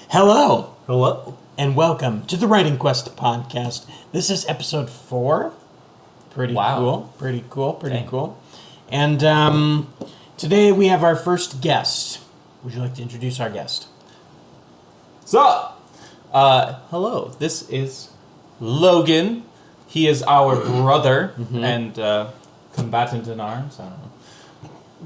Hello, Hello. and welcome to the Writing Quest podcast. This is episode 4. Pretty cool. And today we have our first guest. Would you like to introduce our guest? Hello. This is Logan. He is our brother and combatant in arms. I don't know.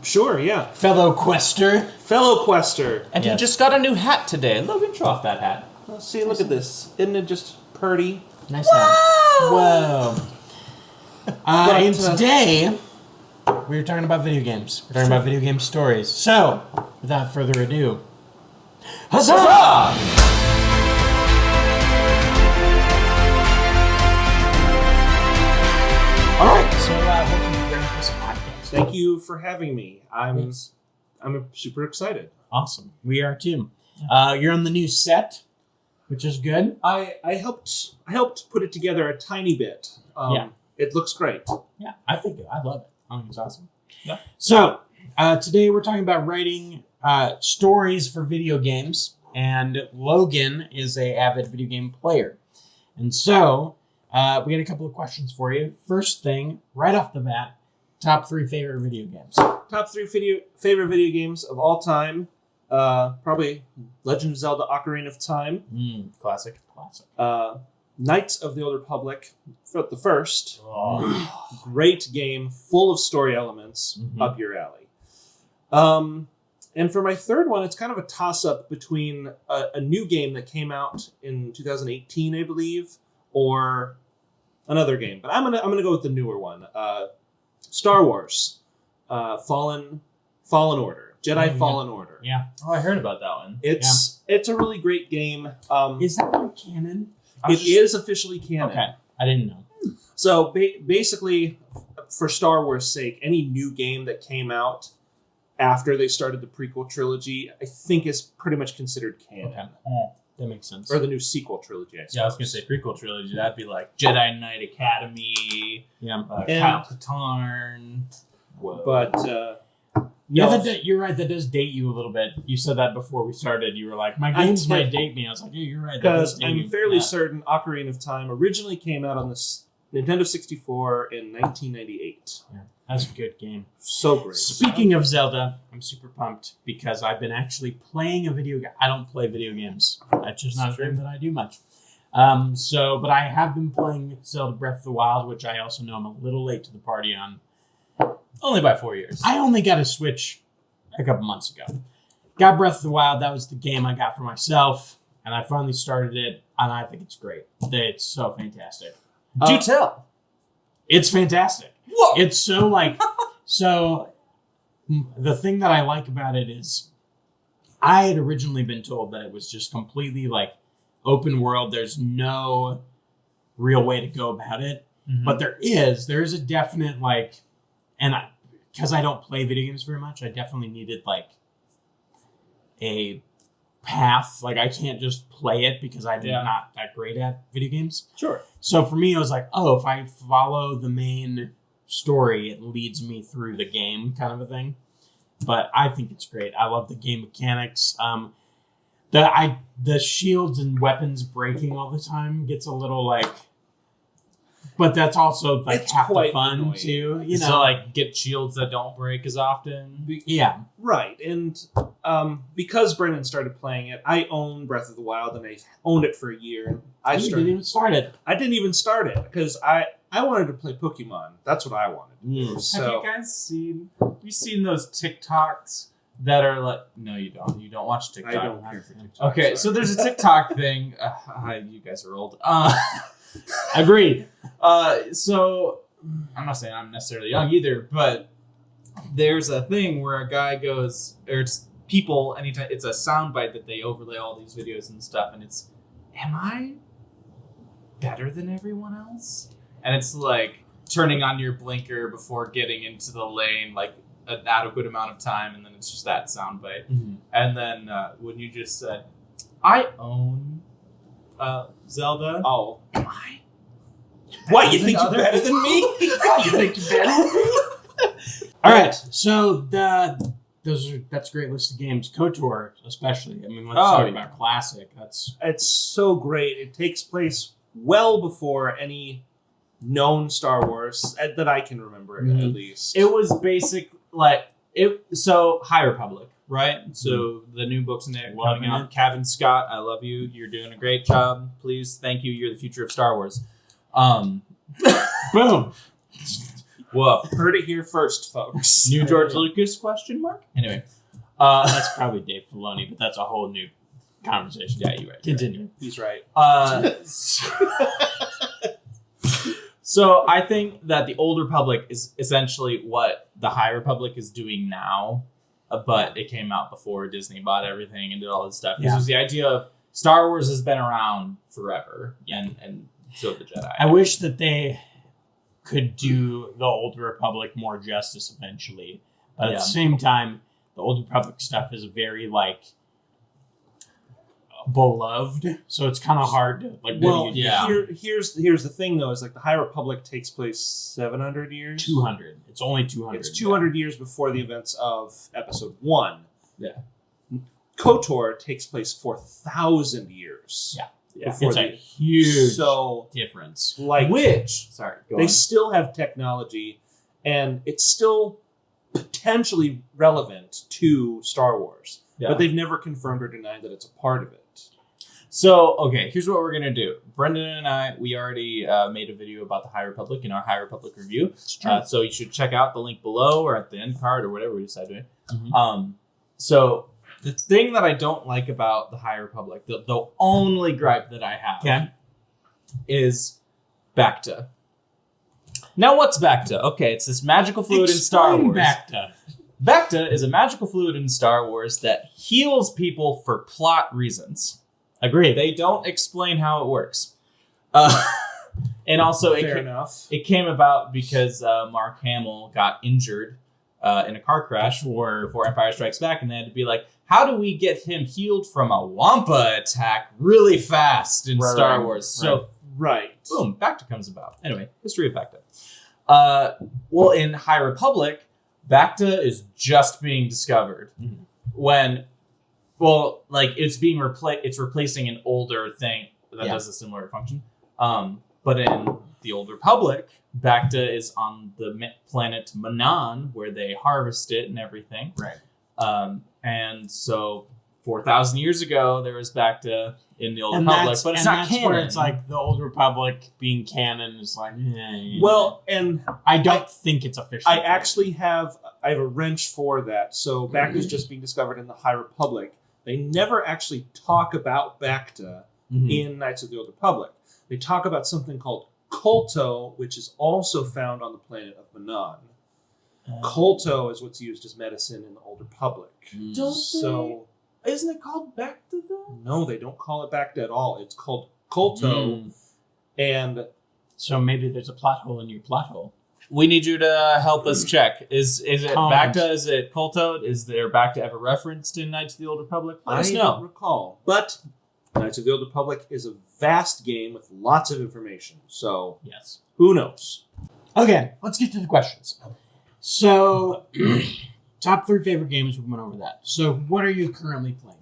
Sure, yeah. Fellow quester. Fellow quester. And Yes. he just got a new hat today. Logan, show off that hat. Let's see, look at this. Isn't it just purty? Nice hat. Whoa. And today, we're talking about video games. We're talking about video game stories. So, without further ado, huzzah! All right, so welcome to the Writing Quest podcast. Thank you for having me. I'm super excited. Awesome. We are too. You're on the new set, which is good. I helped put it together a tiny bit. Yeah. It looks great. Yeah, I love it. I think it's awesome. Yeah. So, today we're talking about writing stories for video games, and Logan is an avid video game player. And so, we got a couple of questions for you. First thing, right off the bat, top 3 favorite video games. Top 3 favorite video games of all time. Probably Legend of Zelda: Ocarina of Time. Classic. Knights of the Old Republic, the first. Oh. Great game, full of story elements, up your alley. And for my third one, it's kind of a toss-up between a new game that came out in 2018, I believe, or another game. But I'm gonna go with the newer one, Star Wars, Fallen Order, Jedi Fallen Order. Yeah. Oh, I heard about that one. It's a really great game. Is that one canon? It is officially canon. Okay. I didn't know. So basically, for Star Wars' sake, any new game that came out after they started the prequel trilogy, I think is pretty much considered canon. Okay. That makes sense. Or the new sequel trilogy, I suppose. Yeah, I was gonna say prequel trilogy. That'd be like Jedi Knight Academy, Yeah. Kyle Katarn. Whoa. But You're right. That does date you a little bit. You said that before we started. You were like, "My games might date me." I was like, "Yeah, you're right." Because I'm fairly certain Ocarina of Time originally came out on this Nintendo 64 in 1998. Yeah, that's a good game. So great. Speaking of Zelda, I'm super pumped because I've been actually playing a video game. I don't play video games. That's just not a thing that I do much. But I have been playing Zelda Breath of the Wild, which I also know I'm a little late to the party on. Only by 4 years. I only got a Switch a couple months ago. Got Breath of the Wild. That was the game I got for myself, and I finally started it, and I think it's great. It's so fantastic. Do tell. It's fantastic. Whoa. It's so so the thing that I like about it is I had originally been told that it was just completely open world. There's no real way to go about it. But there is a definite and because I don't play video games very much, I definitely needed a path. I can't just play it because I'm not that great at video games. Sure. So for me, it was if I follow the main story, it leads me through the game kind of a thing. But I think it's great. I love the game mechanics. The shields and weapons breaking all the time gets a little but that's also It's half the quite fun annoying. too. So get shields that don't break as often. Yeah. Right. And because Brendan started playing it, I own Breath of the Wild, and I owned it for a year. You didn't even start it. I didn't even start it because I wanted to play Pokemon. That's what I wanted. Mm. So Have you guys seen those TikToks that are no, you don't. You don't watch TikTok. I don't care for TikTok. Okay, so there's a TikTok thing. You guys are old. Agreed. So I'm not saying I'm necessarily young either, but there's a thing where a guy goes, or it's people, anytime it's a soundbite that they overlay all these videos and stuff, and it's, am I better than everyone else? And it's turning on your blinker before getting into the lane, an adequate amount of time, and then it's just that soundbite. Mm-hmm. And then when you just said, I own Zelda. Oh. Am I? What, you think you're better than me? You think you're better? All right. So the that's a great list of games. KOTOR, especially. I mean, let's Oh, talk yeah. about classic. It's so great. It takes place well before any known Star Wars that I can remember, Mhm. at least. It was basic so High Republic, right? So the new books in there Loving coming out. Kevin Scott, I love you. You're doing a great job. Please, thank you. You're the future of Star Wars. Boom. Whoa. Heard it here first, folks. New George Lucas question mark? Anyway. That's probably Dave Filoni, but that's a whole new conversation. Yeah, you're right. Continue. He's right. So I think that the Old Republic is essentially what the High Republic is doing now, but it came out before Disney bought everything and did all this stuff. This was the idea of Star Wars has been around forever, and so have the Jedi. I wish that they could do the Old Republic more justice eventually, but at the same time, the Old Republic stuff is very beloved, so it's kind of hard to Here's the thing though, is like the High Republic takes place 700 years. 200. It's only 200. It's 200 years before the events of Episode 1. Yeah. KOTOR takes place 4,000 years. Yeah. Before It's a huge difference. Like, Go they on. still have technology, and it's still potentially relevant to Star Wars, but they've never confirmed or denied that it's a part of it. So, okay, here's what we're going to do. Brendan and I, we already made a video about the High Republic in our High Republic review. So you should check out the link below or at the end card or whatever we decide to do. Mm-hmm. So the thing that I don't like about the High Republic, the only gripe that I have is Bacta. Now, what's Bacta? Okay, it's this magical fluid in Star Wars. Bacta is a magical fluid in Star Wars that heals people for plot reasons. Agree. They don't explain how it works. And also, it came about because Mark Hamill got injured in a car crash before Empire Strikes Back, and they had to be like, how do we get him healed from a Wampa attack really fast in Star Wars? So, boom, Bacta comes about. Anyway, history of Bacta. Well, in High Republic, Bacta is just being discovered when, it's being it's replacing an older thing that does a similar function. But in the Old Republic, Bacta is on the planet Manan, where they harvest it and everything. Right. And so 4,000 years ago, there was Bacta in the Old Republic, but it's not canon. Where it's like the Old Republic being canon is like, well, and I don't think it's official. I actually have a wrench for that. So Bacta is just being discovered in the High Republic. They never actually talk about Bacta in Knights of the Old Republic. They talk about something called Kolto, which is also found on the planet of Manan. Kolto is what's used as medicine in the Old Republic. Isn't it called Bacta though? No, they don't call it Bacta at all. It's called Kolto, and so maybe there's a plot hole in your plot hole. We need you to help us check. Is it Comment. Bacta? Is it Kolto? Is there Bacta ever referenced in Knights of the Old Republic? Let us I know. don't recall. But Knights of the Old Republic is a vast game with lots of information. So Yes. who knows? Okay, let's get to the questions. So, top 3 favorite games, we went over that. So, what are you currently playing?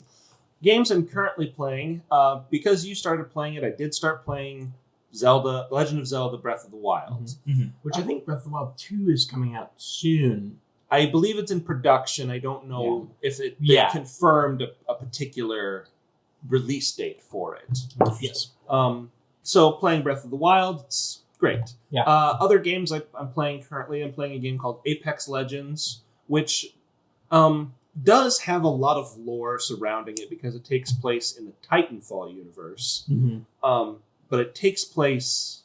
Games I'm currently playing, because you started playing it, I did start playing Zelda, Legend of Zelda Breath of the Wild. Which I think Breath of the Wild 2 is coming out soon. I believe it's in production. I don't know if they've confirmed a particular release date for it. Yes. So playing Breath of the Wild, it's great. Yeah. Other games I'm playing currently, I'm playing a game called Apex Legends, which does have a lot of lore surrounding it because it takes place in the Titanfall universe. But it takes place,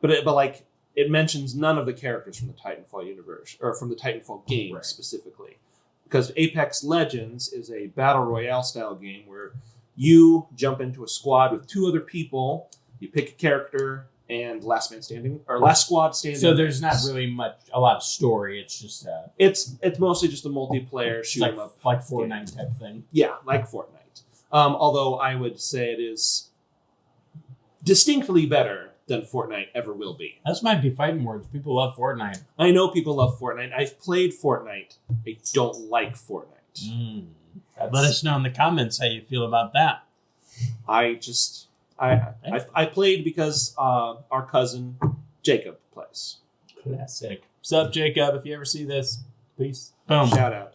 it mentions none of the characters from the Titanfall universe or from the Titanfall game specifically, because Apex Legends is a battle royale style game where you jump into a squad with 2 other people, you pick a character, and last squad standing. So there's not really a lot of story. It's just it's mostly just a multiplayer shoot 'em up, like Fortnite type thing. Yeah, like Fortnite. Although I would say it is distinctly better than Fortnite ever will be. Those might be fighting words. People love Fortnite. I know people love Fortnite. I've played Fortnite. I don't like Fortnite. Let us know in the comments how you feel about that. I played because our cousin Jacob plays. Classic. What's up, Jacob? If you ever see this, please. Boom. Shout out.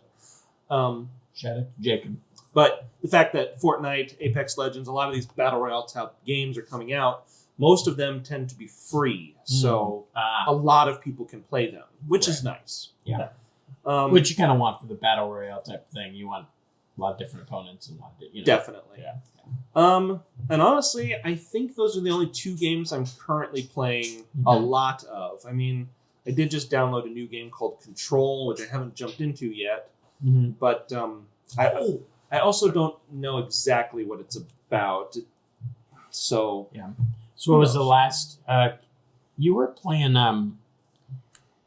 Shout out to Jacob. But the fact that Fortnite, Apex Legends, a lot of these Battle Royale type games are coming out, most of them tend to be free. So a lot of people can play them, which is nice. Yeah. Which you kind of want for the Battle Royale type of thing. You want a lot of different opponents and Definitely. Yeah. And honestly, I think those are the only two games I'm currently playing a lot of. I mean, I did just download a new game called Control, which I haven't jumped into yet. But I also don't know exactly what it's about. So yeah. So what was the last? You were playing.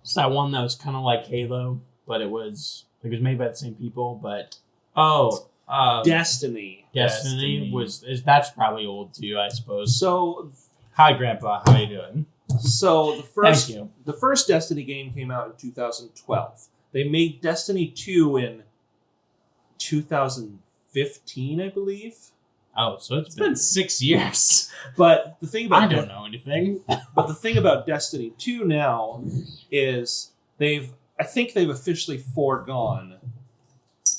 It's that one that was kind of like Halo, but it was made by the same people. But Destiny. Destiny that's probably old too, I suppose. So hi, Grandpa. How you doing? So Thank you. The first Destiny game came out in 2012. They made Destiny 2 in 2015, I believe. Oh, so it's been 6 years. But the thing about I don't know anything. But the thing about Destiny 2 now is I think they've officially foregone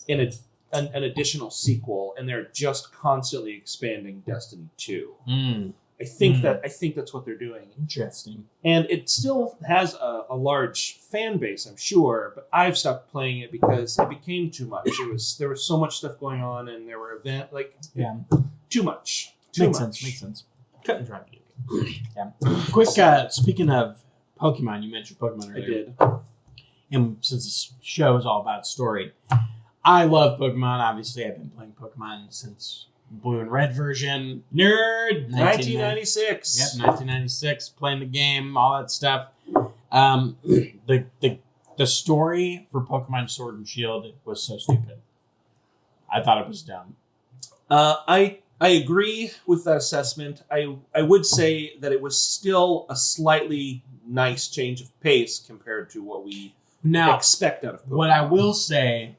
an additional sequel, and they're just constantly expanding Destiny 2. I think that's what they're doing. Interesting. And it still has a large fan base, I'm sure, but I've stopped playing it because it became too much. There was so much stuff going on, and there were too much. Makes sense. Cut and dry video game. Yeah. Quick, speaking of Pokemon, you mentioned Pokemon earlier. I did. And since this show is all about story, I love Pokemon. Obviously, I've been playing Pokemon since Blue and Red version. Nerd! 1996. Yep, 1996. Playing the game, all that stuff. The story for Pokemon Sword and Shield was so stupid. I thought it was dumb. I agree with that assessment. I would say that it was still a slightly nice change of pace compared to what we expect out of Pokemon. What I will say,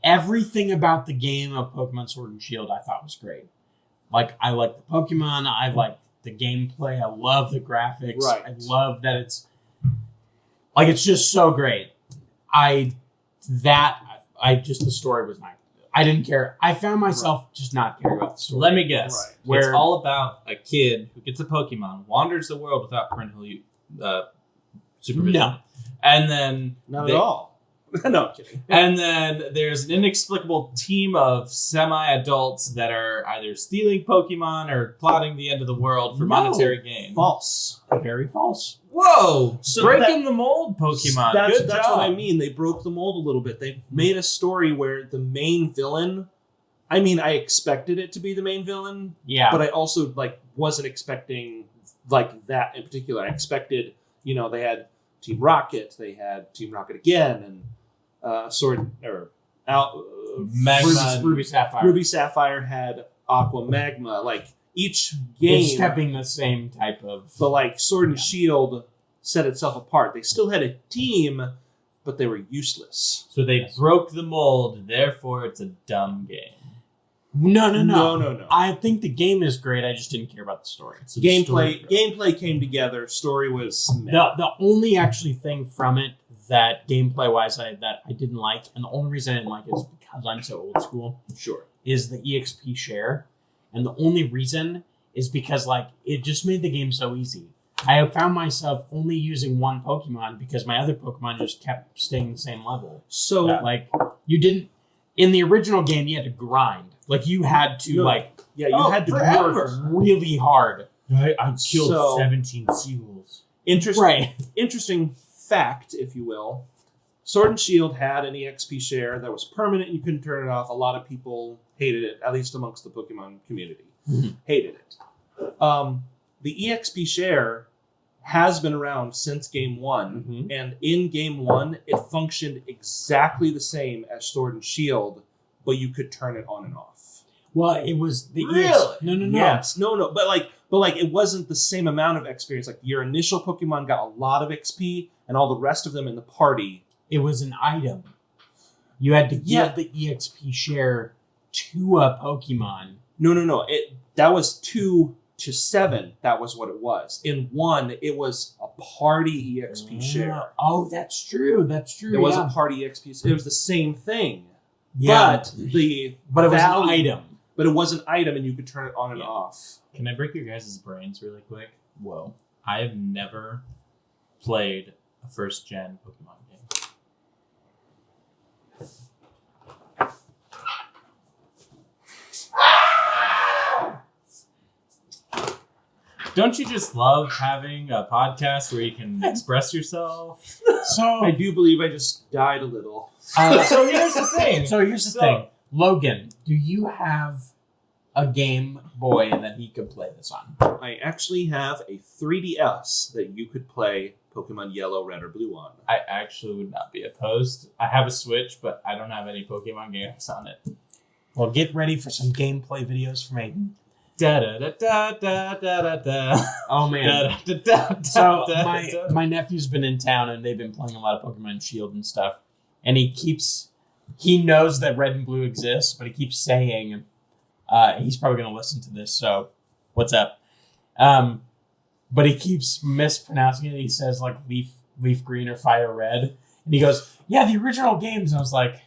everything about the game of Pokemon Sword and Shield I thought was great. Like, I like the Pokemon, I like the gameplay, I love the graphics, right. I love that it's just so great. The story was not, I didn't care. I found myself just not caring about the story. Let me guess. Right. It's all about a kid who gets a Pokemon, wanders the world without parental supervision. No. And then... Not at all. No, I'm kidding. And then there's an inexplicable team of semi-adults that are either stealing Pokemon or plotting the end of the world for monetary gain. False. Very false. Whoa! So breaking the mold, Pokemon. That's what I mean. They broke the mold a little bit. They made a story where the main villain... I mean, I expected it to be the main villain. Yeah. But I also wasn't expecting that in particular. I expected, they had Team Rocket, they had Team Rocket again, and Ruby Sapphire. Ruby Sapphire had Aqua Magma. Each game, it's kept being the same type of. But Sword and Shield set itself apart. They still had a team, but they were useless. So they broke the mold. Therefore, it's a dumb game. No. I think the game is great. I just didn't care about the story. So gameplay came together. Story was the only actually thing from it that gameplay wise that I didn't like, and the only reason I didn't like it is because I'm so old school. Sure, is the EXP share, and the only reason is because it just made the game so easy. I found myself only using one Pokemon because my other Pokemon just kept staying the same level. So you didn't in the original game. You had to grind. You had to you had to work really hard. I killed 17 seagulls. Interesting fact, if you will. Sword and Shield had an EXP share that was permanent. You couldn't turn it off. A lot of people hated it, at least amongst the Pokemon community. Hated it. The EXP share has been around since Game 1, and in Game 1, it functioned exactly the same as Sword and Shield, but you could turn it on and off. Well, it was the Really? No. Yes. No. But like it wasn't the same amount of experience. Like your initial Pokemon got a lot of XP, and all the rest of them in the party. It was an item. You had to give the EXP share to a Pokemon. No. That was 2 to 7. That was what it was. In 1, it was a party EXP share. Oh, that's true. It was a party EXP. It was the same thing. Yeah. But it was an item. But it was an item, and you could turn it on and off. Can I break your guys' brains really quick? Whoa. I have never played a first-gen Pokemon game. Don't you just love having a podcast where you can express yourself? So I do believe I just died a little. So here's the thing. Logan, do you have a Game Boy that he could play this on? I actually have a 3DS that you could play Pokemon Yellow, Red, or Blue on. I actually would not be opposed. I have a Switch, but I don't have any Pokemon games on it. Well, get ready for some gameplay videos from Aiden. Da da da da da da da. Oh man! Da, da, da, So da, my nephew's been in town and they've been playing a lot of Pokemon Shield and stuff, and he knows that Red and Blue exists, but he keeps saying he's probably going to listen to this. So what's up? But he keeps mispronouncing it. He says like leaf green or fire red, and he goes, "Yeah, the original games." And I was like,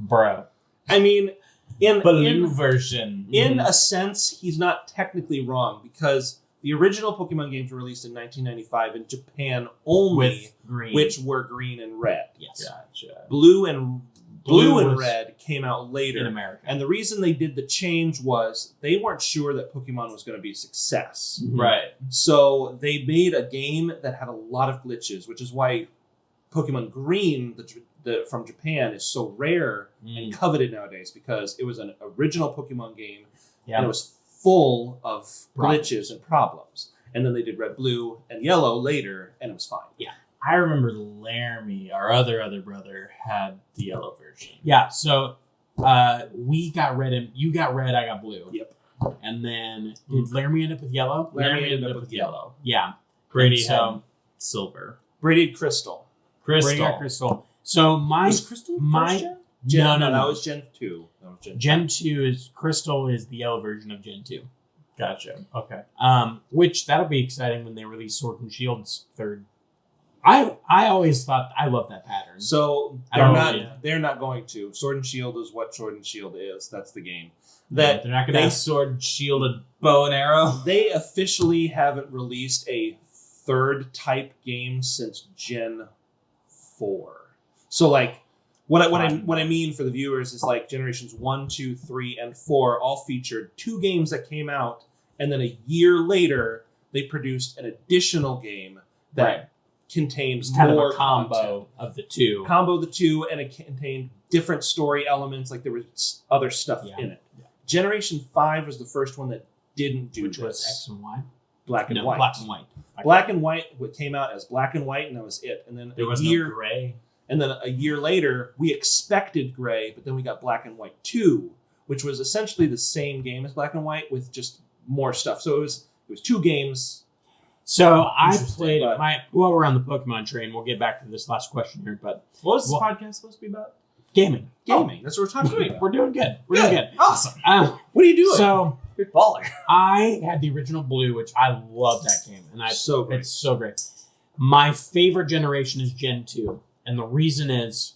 "Bro." I mean, Blue version. In a sense, he's not technically wrong because the original Pokemon games were released in 1995 in Japan only, With green. which were green and red. Yes. Gotcha. Blue and was red came out In later. America. And the reason they did the change was they weren't sure that Pokemon was going to be a success. Right. So they made a game that had a lot of glitches, which is why Pokemon Green from Japan is so rare and coveted nowadays because it was an original Pokemon game and it was full of glitches and problems. And then they did Red, Blue, and Yellow later, and it was fine. Yeah. I remember Laramie, our other brother, had the yellow version. Yeah, so we got red and you got red, I got blue. Yep. And then did Laramie end up with yellow? Laramie ended up with yellow. Yeah. Brady And had silver. Brady had Crystal. Brady got crystal. So Was Crystal first gen? No. That was Gen 2. That was Gen 2 is crystal is the yellow version of Gen 2. Gotcha. Okay. Which that'll be exciting when they release Sword and Shield's third. I always thought I love that pattern. So they're not going to. Sword and Shield is what Sword and Shield is. That's the game. They're not going to have sword, shield, and bow and arrow. They officially haven't released a third type game since Gen 4. So like what I mean for the viewers is like generations 1, 2, 3, and 4 all featured 2 games that came out, and then a year later they produced an additional game that contains kind more of a combo content. of the two. Combo the two, and it contained different story elements. Like there was other stuff in it. Yeah. Generation 5 was the first one that didn't do Which this. was X and Y. Black and White. Black and White. Black and White came out as Black and White, and that was it. And then There was no gray. And then a year later, we expected Gray, but then we got Black and White 2, which was essentially the same game as Black and White with just more stuff. So it was 2 games. So I Interesting, played but- while we're on the Pokemon train, we'll get back to this last question here, but What was this podcast supposed to be about? gaming. Gaming. That's what we're talking about. We're doing good. We're doing good. Awesome. What are you doing? So You're baller. I had the original Blue, which I love that game, and So great. it's so great. My favorite generation is Gen 2, and the reason is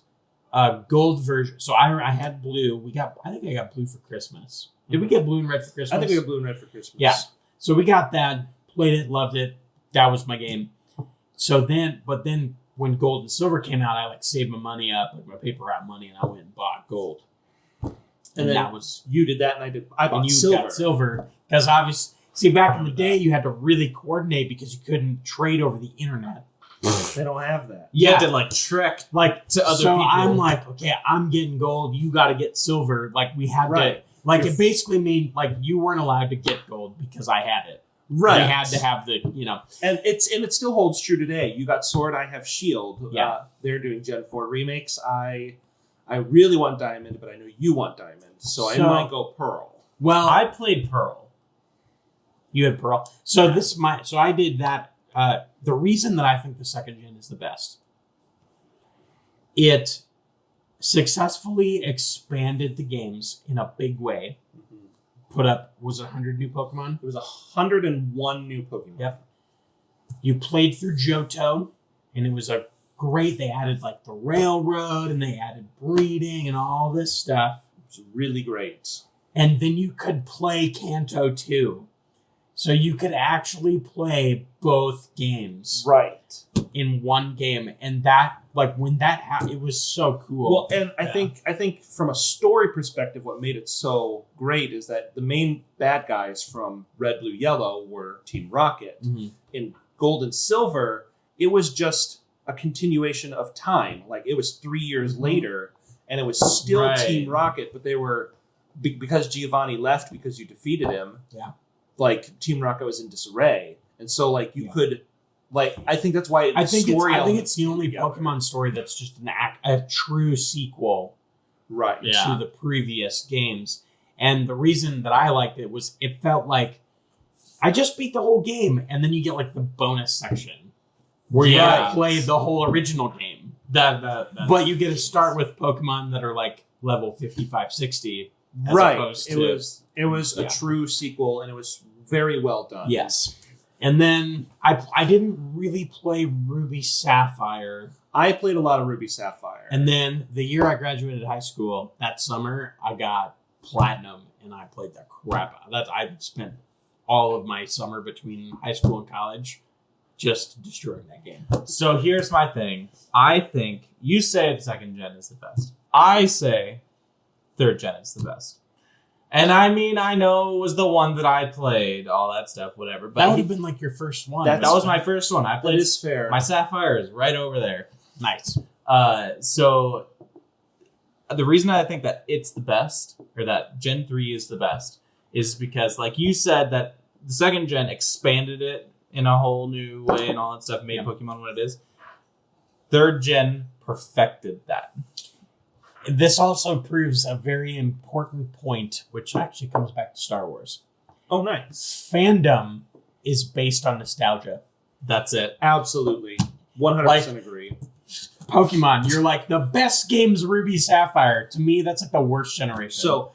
gold version. So I had Blue. I think I got Blue for Christmas. Did we get Blue and Red for Christmas? I think we got Blue and Red for Christmas. Yeah. So we got that, played it, loved it. That was my game. But then when Gold and Silver came out, I saved my money up, my paper route money, and I went and bought Gold. And then that was you did that, and I bought you Silver. got Silver because obviously, see, back in the day, you had to really coordinate because you couldn't trade over the internet. They don't have that. You had to trek to other so people. I'm like, okay, I'm getting Gold. You got to get Silver. We had to. It basically made you weren't allowed to get Gold because I had it. Right. They had to have the, And it still holds true today. You got Sword, I have Shield. Yeah. They're doing Gen 4 remakes. I I really want Diamond, but I know you want Diamond, so I might go Pearl. Well, I played Pearl. You had Pearl. So I did that. The reason that I think the second gen is the best, it successfully expanded the games in a big way. Put up, was it 100 new Pokemon? It was 101 new Pokemon. Yep. You played through Johto, and it was a great. They added like the railroad, and they added breeding and all this stuff. It was really great. And then you could play Kanto too. So you could actually play both games Right. in one game. And that, like, when that happened, it was so cool. Well, and I think from a story perspective, what made it so great is that the main bad guys from Red, Blue, Yellow were Team Rocket. Mhm. In Gold and Silver, it was just a continuation of time. Like, it was 3 years later, and it was still Right. Team Rocket, but they were, because Giovanni left because you defeated him, Yeah. like, Team Rocket was in disarray. And so, like, you Yeah. could, like, I think that's why I think story it's the only Pokemon story that's just a true sequel right. Yeah. to the previous games. And the reason that I liked it was it felt like I just beat the whole game, and then you get like the bonus section where you Right. play the whole original game. That's But you get to start with Pokemon that are like level 55, 60. As Right. opposed It to- was Yeah. a true sequel, and it was very well done. Yes. And then I didn't really play Ruby Sapphire. I played a lot of Ruby Sapphire. And then the year I graduated high school, that summer, I got Platinum, and I played the crap out of that. I spent all of my summer between high school and college just destroying that game. So here's my thing. I think you say the second gen is the best. I say third gen is the best. And I mean, I know it was the one that I played, all that stuff, whatever. That But would have been like your first one. That's that was my first one. I that played. is fair. My Sapphire is right over there. nice. So the reason I think that it's the best, or that Gen 3 is the best, is because, like you said, that the second gen expanded it in a whole new way and all that stuff, made Yeah. Pokemon what it is. Third gen perfected that. This also proves a very important point, which actually comes back to Star Wars. Oh, nice. Fandom is based on nostalgia. That's it. Absolutely. 100% agree. Pokemon, you're like, the best game's Ruby Sapphire. To me, that's like the worst generation. So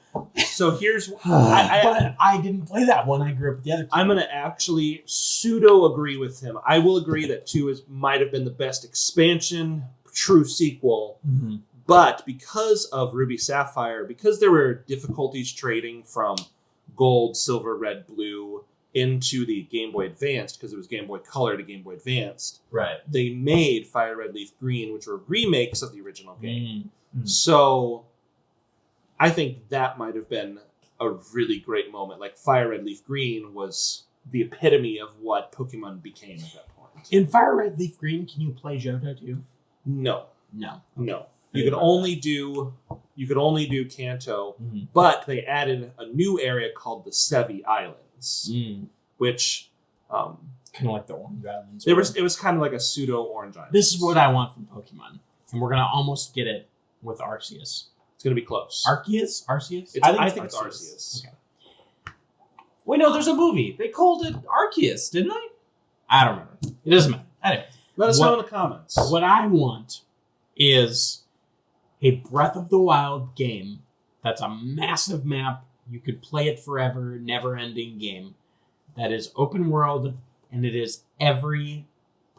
here's but I I didn't play that one. I grew up with the other two. I'm going to actually pseudo agree with him. I will agree that 2 might have been the best expansion, true sequel. Mm-hmm. But because of Ruby Sapphire, because there were difficulties trading from Gold, Silver, Red, Blue into the Game Boy Advanced, because it was Game Boy Color to Game Boy Advanced, Right. they made Fire Red, Leaf Green, which were remakes of the original game. Mm. So I think that might have been a really great moment. Like, Fire Red, Leaf Green was the epitome of what Pokemon became at that point. In Fire Red Leaf Green, can you play Johto too? No. No. You could only do Kanto, Mhm. but they added a new area called the Sevi Islands, Mm. which Kind of like the Orange Islands. it was kind of like a pseudo Orange Island. This is what I want from Pokemon. And we're going to almost get it with Arceus. It's going to be close. Arceus? Arceus? I think it's Arceus. Okay. Wait, no, there's a movie. They called it Arceus, didn't they? I don't remember. It doesn't matter. Anyway, Let us What- know in the comments. what I want is a Breath of the Wild game that's a massive map. You could play it forever, never-ending game that is open world, and it is every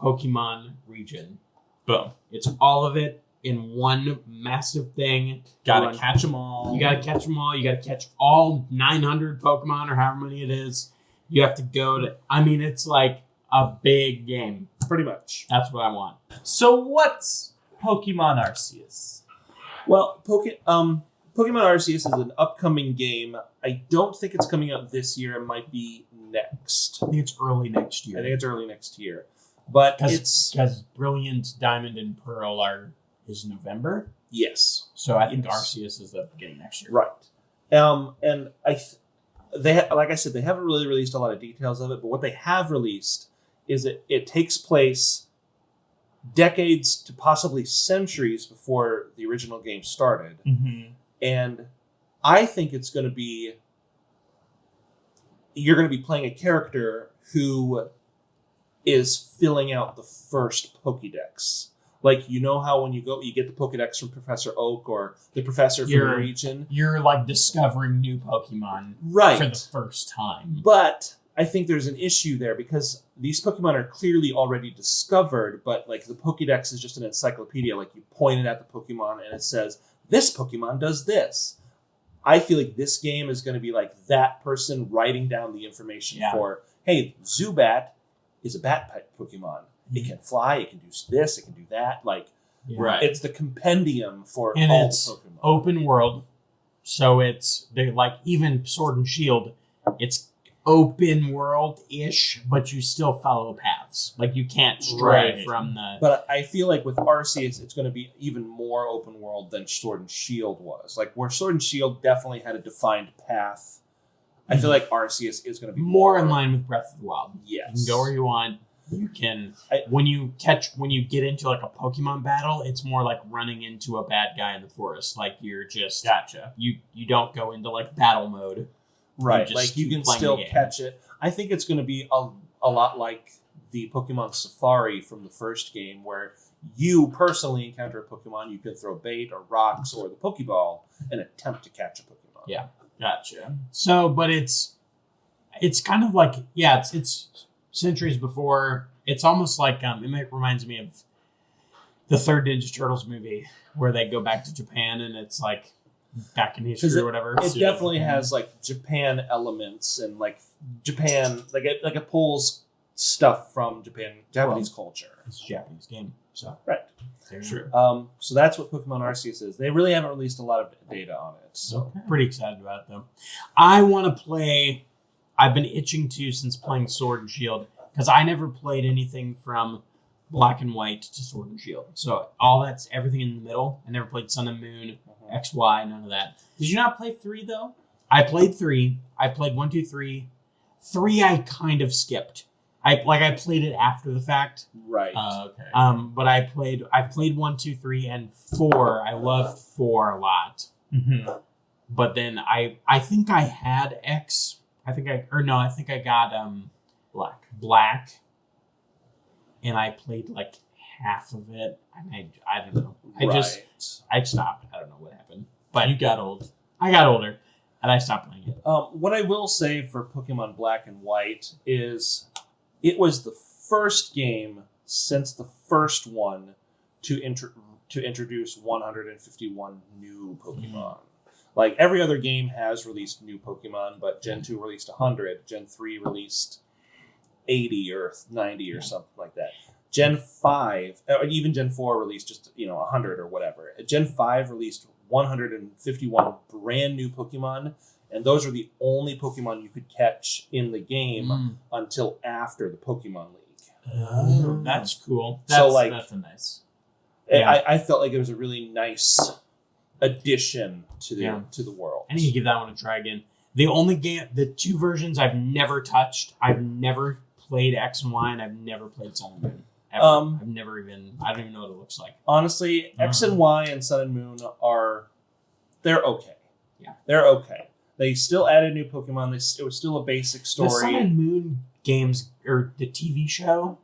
Pokemon region. Boom. It's all of it in one massive thing. Gotta Run- catch them all. You gotta catch them all. You gotta catch all 900 Pokemon or however many it is. You have to go to... I mean, it's like a big game. Pretty much. That's what I want. So what's Pokemon Arceus? Well, Pokemon Arceus is an upcoming game. I don't think it's coming out this year. It might be next. I think it's early next year. I think it's early next year. But it's... Because Brilliant, Diamond, and Pearl is November. Yes. So I think Yes. Arceus is the beginning next year. Right. And like I said, they haven't really released a lot of details of it, but what they have released is it takes place decades to possibly centuries before the original game started. Mm-hmm. And I think it's going to be, you're going to be playing a character who is filling out the first Pokédex. Like, you know how when you go, you get the Pokédex from Professor Oak or the professor from the region? You're like discovering new Pokemon Right. for the first time. But I think there's an issue there because these Pokemon are clearly already discovered, but like the Pokédex is just an encyclopedia. Like, you point it at the Pokemon and it says, this Pokemon does this. I feel like this game is going to be like that person writing down the information for, hey, Zubat is a bat-type Pokemon. It can fly, it can do this, it can do that. Like, it's the compendium for and all it's the Pokemon. open world, so they're like, even Sword and Shield, it's open world-ish, but you still follow paths. Like, you can't stray from the... But I feel like with Arceus, it's going to be even more open world than Sword and Shield was. Like, where Sword and Shield definitely had a defined path, I feel like Arceus is going to be more in line with Breath of the Wild. Yes. You can go where you want. You can... when you get into like a Pokemon battle, it's more like running into a bad guy in the forest. Like, you're just... Gotcha. You don't go into like battle mode. Right, like you can still catch it. I think it's going to be a lot like the Pokemon Safari from the first game, where you personally encounter a Pokemon, you can throw bait or rocks or the Pokeball and attempt to catch a Pokemon. Yeah, gotcha. So, but it's kind of like, it's centuries before. It's almost like it reminds me of the third Ninja Turtles movie where they go back to Japan and it's like back in history or whatever. It definitely has like Japan elements and like Japan, like it pulls stuff from Japanese culture. It's a Japanese game, so right. Sure. So that's what Pokemon Arceus is. They really haven't released a lot of data on it. So pretty excited about it though. I want to play. I've been itching to since playing Sword and Shield because I never played anything from Black and White to Sword and Shield. So that's everything in the middle. I never played Sun and Moon, X, Y, none of that. Did you not play 3 though? I played 3. I played 1, 2, 3. 3 I kind of skipped. I played it after the fact. Right. Okay. But I've played 1, 2, 3, and 4. I loved 4 a lot. Mm-hmm. But then I think I had X. I think I got Black. And I played like half of it. And I don't know. I stopped. I don't know what happened. But you got old. I got older. And I stopped playing it. What I will say for Pokemon Black and White is it was the first game since the first one to introduce 151 new Pokemon. Mm-hmm. Like, every other game has released new Pokemon, but Gen 2 released 100, Gen 3 released 80 or 90 or something like that. Gen 5, or even Gen 4 released just, 100 or whatever. Gen 5 released 151 brand new Pokemon, and those are the only Pokemon you could catch in the game until after the Pokemon League. That's cool. That's a nice. Yeah. I felt like it was a really nice addition to the world. I need to give that one a try again. The 2 versions I've never touched. I've never played X and Y, and I've never played Sun and Moon. Ever. I don't even know what it looks like. Honestly, X and Y and Sun and Moon they're okay. Yeah. They're okay. They still added new Pokemon. It was still a basic story. The Sun and Moon games, or the TV show,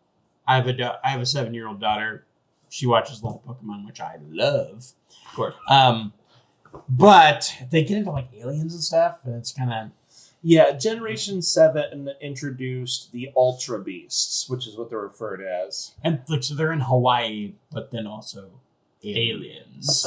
I have a 7-year-old daughter. She watches a lot of Pokemon, which I love. Of course. But they get into like aliens and stuff, and it's kind of... Yeah, Generation 7 introduced the Ultra Beasts, which is what they're referred as. And so they're in Hawaii, but then also aliens.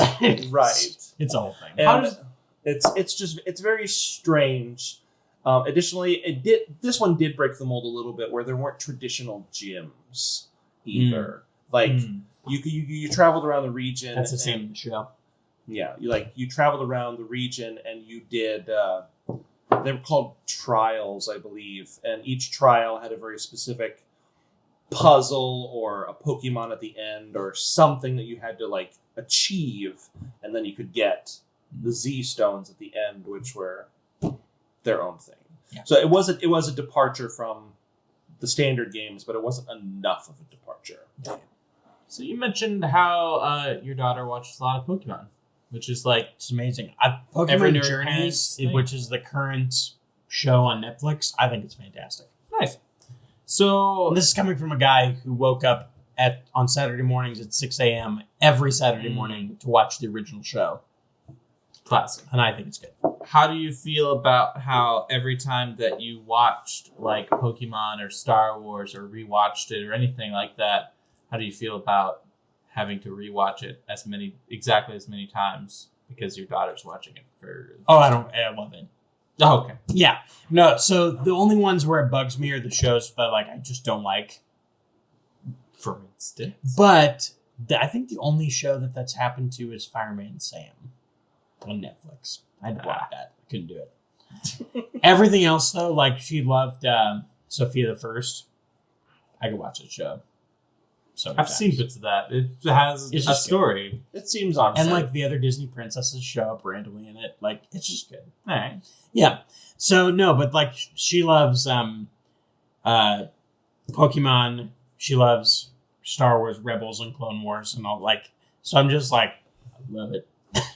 Right. It's a whole thing. And it's very strange. Additionally, this one did break the mold a little bit, where there weren't traditional gyms either. Like, you traveled around the region. That's the same in the show. Yeah, you traveled around the region and you did. They were called trials, I believe, and each trial had a very specific puzzle or a Pokemon at the end or something that you had to achieve, and then you could get the Z stones at the end, which were their own thing. Yeah. So it was a departure from the standard games, but it wasn't enough of a departure. Yeah. So you mentioned how your daughter watches a lot of Pokemon, which is like It's amazing. Every Pokemon nerd Journeys, has thing. which is the current show on Netflix, I think it's fantastic. nice. So And this is coming from a guy who woke up on Saturday mornings at 6 a.m. every Saturday morning to watch the original show. classic. And I think it's good. How do you feel about how every time that you watched like Pokemon or Star Wars or rewatched it or anything like that, how do you feel about having to rewatch it exactly as many times because your daughter's watching it for? I love it. Oh, okay. Yeah. No, so the only ones where it bugs me are the shows that like I just don't like. For instance, But I think the only show that's happened to is Fireman Sam on Netflix. I'd block that. Couldn't do it. Everything else though, like she loved Sophia the First. I could watch that show. So I've seen bits of that. It has It's a just story. It seems on. and like the other Disney princesses show up randomly in it. Like it's just good. All right. Yeah. So no, but like she loves Pokemon. She loves Star Wars Rebels and Clone Wars and all like. So I'm just like, I love it.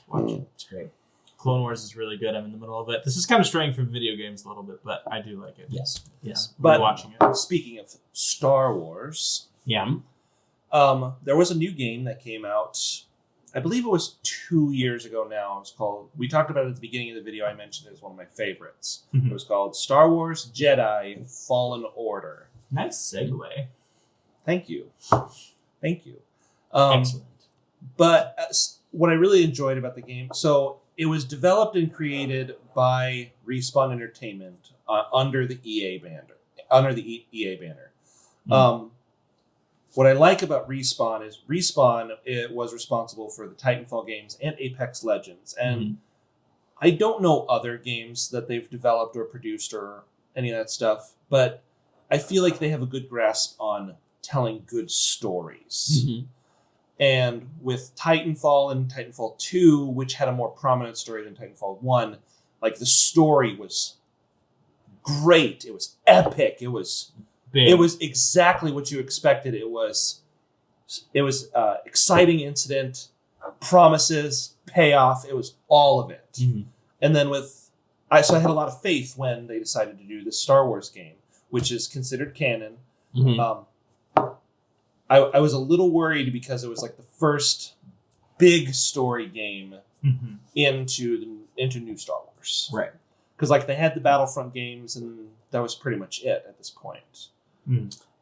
Watch it. It's great. Clone Wars is really good. I'm in the middle of it. This is kind of straying from video games a little bit, but I do like it. Yes. Yes. But watching it. speaking of Star Wars, Yeah. there was a new game that came out. I believe it was 2 years ago now. It was called. We talked about it at the beginning of the video. I mentioned it as one of my favorites. Mhm. It was called Star Wars Jedi Fallen Order. Nice segue. Thank you. Thank you. Excellent. But what I really enjoyed about the game, so it was developed and created by Respawn Entertainment under the EA banner. What I like about Respawn is it was responsible for the Titanfall games and Apex Legends, and I don't know other games that they've developed or produced or any of that stuff, but I feel like they have a good grasp on telling good stories. Mm-hmm. And with Titanfall and Titanfall 2, which had a more prominent story than Titanfall 1, like the story was great. It was epic. It was Big. It was exactly what you expected. It was exciting incident, promises, payoff. It was all of it. Mm-hmm. And then I had a lot of faith when they decided to do this Star Wars game, which is considered canon. Mm-hmm. I was a little worried because it was like the first big story game into new Star Wars. Right. Because like they had the Battlefront games, and that was pretty much it at this point.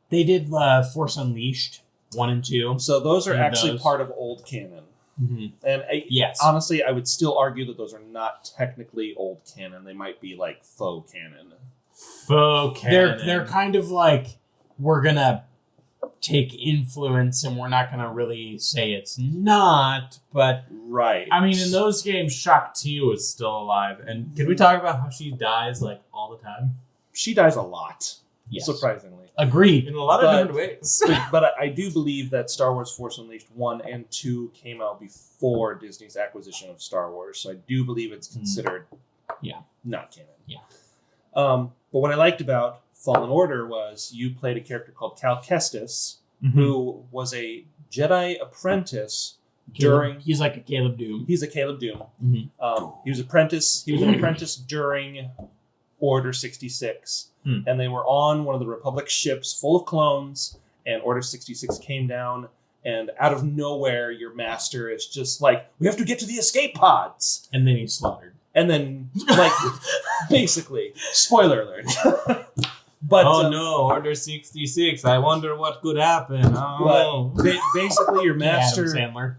They did Force Unleashed 1 and 2. So those are And actually those. part of old canon. Mm-hmm. And Yes. honestly, I would still argue that those are not technically old canon. They might be like faux canon. Faux canon. They're kind of like, we're gonna take influence and we're not gonna really say it's not, but Right. I mean, in those games, Shakti was still alive. And can we talk about how she dies like all the time? She dies a lot, yes. surprisingly. Agreed. In a lot of different ways. But I do believe that Star Wars Force Unleashed 1 and 2 came out before Disney's acquisition of Star Wars. So I do believe it's considered not canon. Yeah. But what I liked about Fallen Order was you played a character called Cal Kestis, who was a Jedi apprentice He's like a Caleb Doom. He's a Caleb Doom. Mm-hmm. He was an apprentice during Order 66. And they were on one of the Republic ships full of clones, and Order 66 came down, and out of nowhere, your master is just like, we have to get to the escape pods! And then he's slaughtered. And then, like, basically, spoiler alert. But oh no, Order 66. I wonder what could happen. Oh. Basically, your master... Adam Sandler.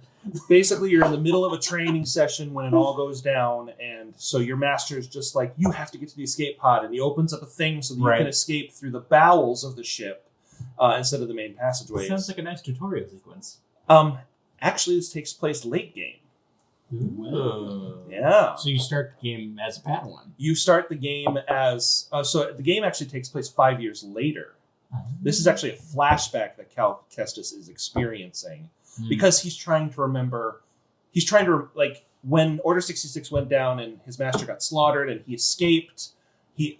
Basically, you're in the middle of a training session when it all goes down, and so your master is just like, you have to get to the escape pod, and he opens up a thing so that you can escape through the bowels of the ship instead of the main passageways. Sounds like a nice tutorial sequence. Actually, this takes place late game. Ooh. Yeah. So you start the game as a Padawan. You start the game as... so the game actually takes place 5 years later. This is actually a flashback that Cal Kestis is experiencing. Because he's trying to remember, like, when Order 66 went down and his master got slaughtered and he escaped, he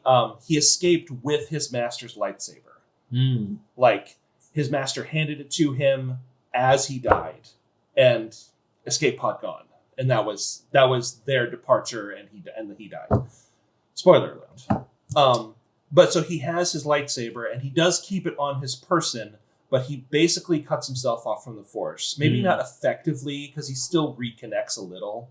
escaped with his master's lightsaber. Like, his master handed it to him as he died, and escape pod gone, and that was their departure, and he died. Spoiler alert. But so he has his lightsaber, and he does keep it on his person, but he basically cuts himself off from the Force. Maybe not effectively, because he still reconnects a little,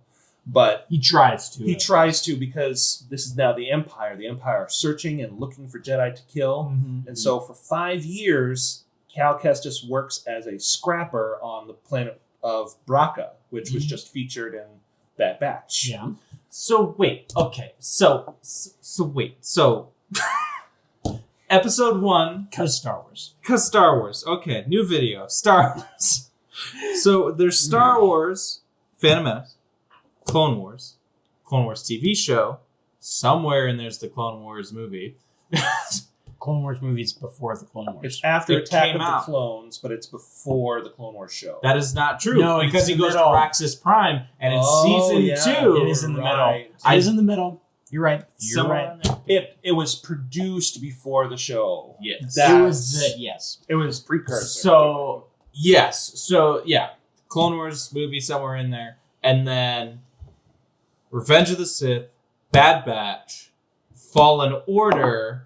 but he tries to. He tries to, because this is now the Empire. The Empire are searching and looking for Jedi to kill, and so for 5 years, Cal Kestis works as a scrapper on the planet of Braca, which was just featured in Bad Batch. Yeah. So wait, okay. So wait. So episode 1, Because Star Wars. Okay, new video. Star Wars. So there's Star Wars, Phantom Menace, Clone Wars TV show. Somewhere in there's the Clone Wars movie. Clone Wars movies before the Clone Wars. It's after It Attack came of the out. Clones, but it's before the Clone Wars show. That is not true. No, because it's he in the goes to middle. Raxus Prime, and in season 2, It is in the Right. middle. It is in the middle. You're right. You're somewhere right. in there. It was produced before the show. Yes. That- It was the yes. It was precursor. So yes, so yeah, Clone Wars movie somewhere in there, and then Revenge of the Sith, Bad Batch, Fallen Order,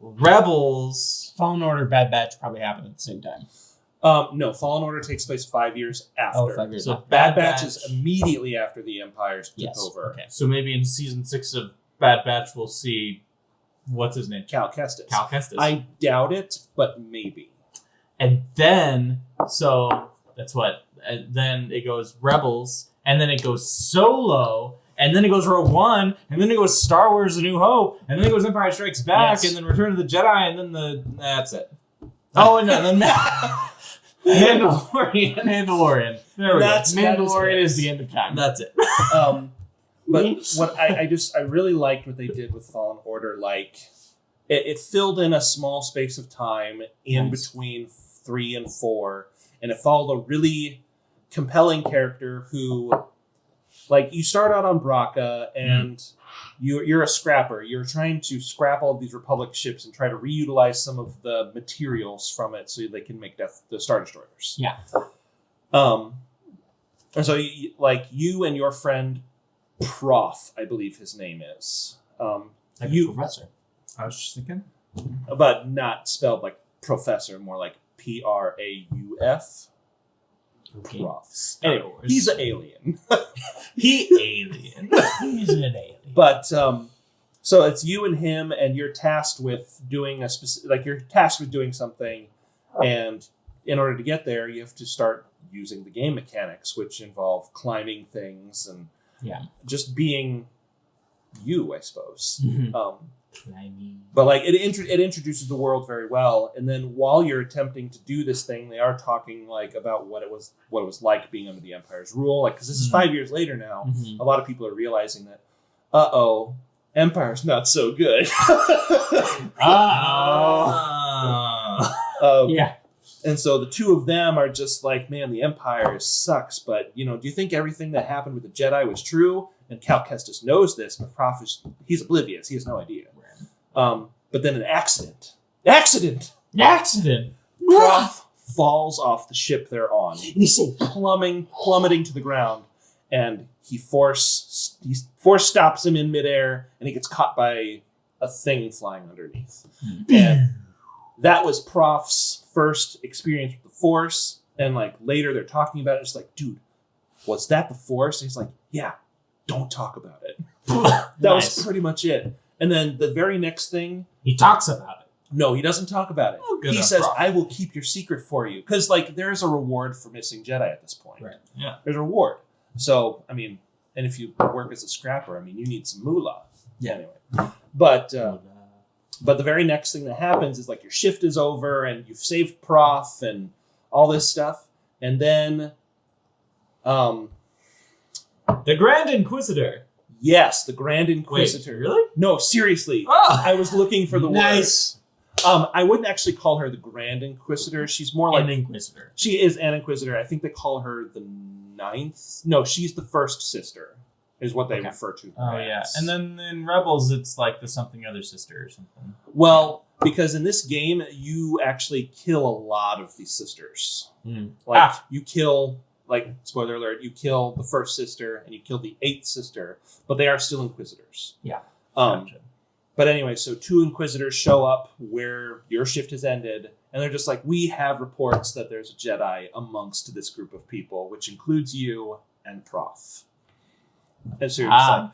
Rebels. Fallen Order, Bad Batch probably happened at the same time. No, Fallen Order takes place 5 years after. Oh, 5 years So after. Bad Batch is immediately after the Empires took Yes. over. Okay. So maybe in season 6 of Bad Batch we'll see what's his name, Cal Kestis. Cal Kestis. I doubt it, but maybe. And then so that's what. And then it goes Rebels, and then it goes Solo. And then it goes Rogue One, and then it goes Star Wars: A New Hope, and then it goes Empire Strikes Back, Yes. and then Return of the Jedi, and then that's it. Oh, and then Mandalorian. Mandalorian. There we That's- Mandalorian it. is the end of time. go. That's it. But what I really liked what they did with Fallen Order. Like it filled in a small space of time in Nice. between 3 and 4, and it followed a really compelling character who, like, you start out on Braca and you're a scrapper. You're trying to scrap all of these Republic ships and try to reutilize some of the materials from it so they can make the Star Destroyers. Yeah. And so you and your friend Prof, I believe his name is. Like you- a professor. I was just thinking. But not spelled like professor, more like Prauf. Okay. Prof. Star Anyway, Wars. he's an alien. He alien. He's an alien. But so it's you and him, and you're tasked with doing doing something, and in order to get there, you have to start using the game mechanics, which involve climbing things and just being you, I suppose. But like it introduces the world very well, and then while you're attempting to do this thing, they are talking like about what it was like being under the Empire's rule. Like, because this is 5 years later now, a lot of people are realizing that, Empire's not so good. Yeah. And so the two of them are just like, man, the Empire sucks. But do you think everything that happened with the Jedi was true? And Cal Kestis knows this, but Prof he's oblivious. He has no idea. But then an accident. Prof falls off the ship they're on. And he's saying, plummeting to the ground, and he force stops him in midair, and he gets caught by a thing flying underneath. And that was Prof's first experience with the Force, and like later they're talking about it. It's like, dude, was that the Force? And he's like, yeah, don't talk about it. That was pretty much it. And then the very next thing, he talks about it. no, he doesn't talk about it. Oh, good He enough, says, Prof. I will keep your secret for you. Because, like, there's a reward for missing Jedi at this point. Right. Yeah. There's a reward. So, I mean, and if you work as a scrapper, I mean, you need some moolah. Yeah. Anyway. But the very next thing that happens is, like, your shift is over, and you've saved Prof, and all this stuff. And then, The Grand Inquisitor. yes, the Grand Inquisitor. Wait, really? No, seriously. Oh! I was looking for the word. Nice. I wouldn't actually call her the Grand Inquisitor. She's more like An Inquisitor. she is an Inquisitor. I think they call her the 9th. No, she's the first sister, is what they Okay. refer to her Oh, yeah. as. And then in Rebels, it's like the something other sister or something. well, because in this game you actually kill a lot of these sisters. Mm. You kill, like, spoiler alert, you kill the first sister and you kill the 8th sister, but they are still Inquisitors. Yeah. Gotcha. But anyway, so 2 Inquisitors show up where your shift has ended, and they're just like, we have reports that there's a Jedi amongst this group of people, which includes you and Prof. And so you're just like,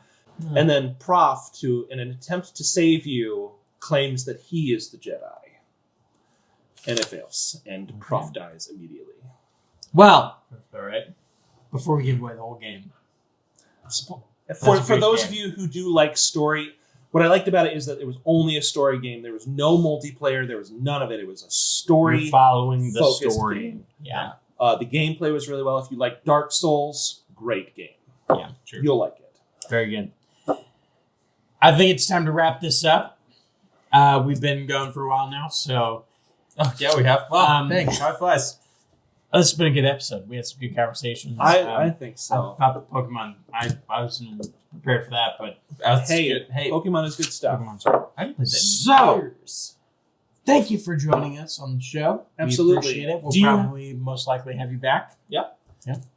and then Prof, in an attempt to save you, claims that he is the Jedi. And it fails, and Prof dies immediately. Well, All right. before we give away the whole game, For those of you who do like story, what I liked about it is that it was only a story game. There was no multiplayer. There was none of it. It was a story. you're following the focused story. game. Yeah. The gameplay was really well. If you like Dark Souls, great game. Yeah. True. You'll like it. Very good. I think it's time to wrap this up. We've been going for a while now, so Oh, yeah, we have. Well, thanks. High flies. this has been a good episode. We had some good conversations. I think so. About the Pokemon. I wasn't prepared for that, but Hey, Pokemon is good stuff. Pokemon's I haven't played that in So- years. thank you for joining us on the show. Absolutely. We appreciate it. We'll Do you- probably most likely have you back.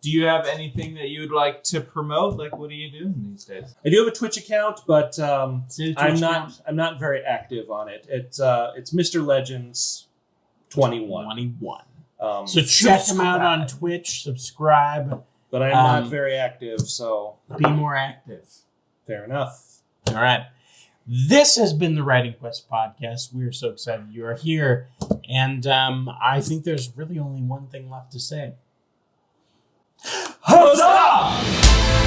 Do you have anything that you'd like to promote? Like, what are you doing these days? I do have a Twitch account, but I'm Twitch not very active on it. It's Mr. Legends 21. 21. So Check him out on Twitch. Subscribe. but I'm not very active, so Be more active. fair enough. All right. This has been the Writing Quest podcast. We are so excited you are here. And I think there's really only one thing left to say. Huzzah!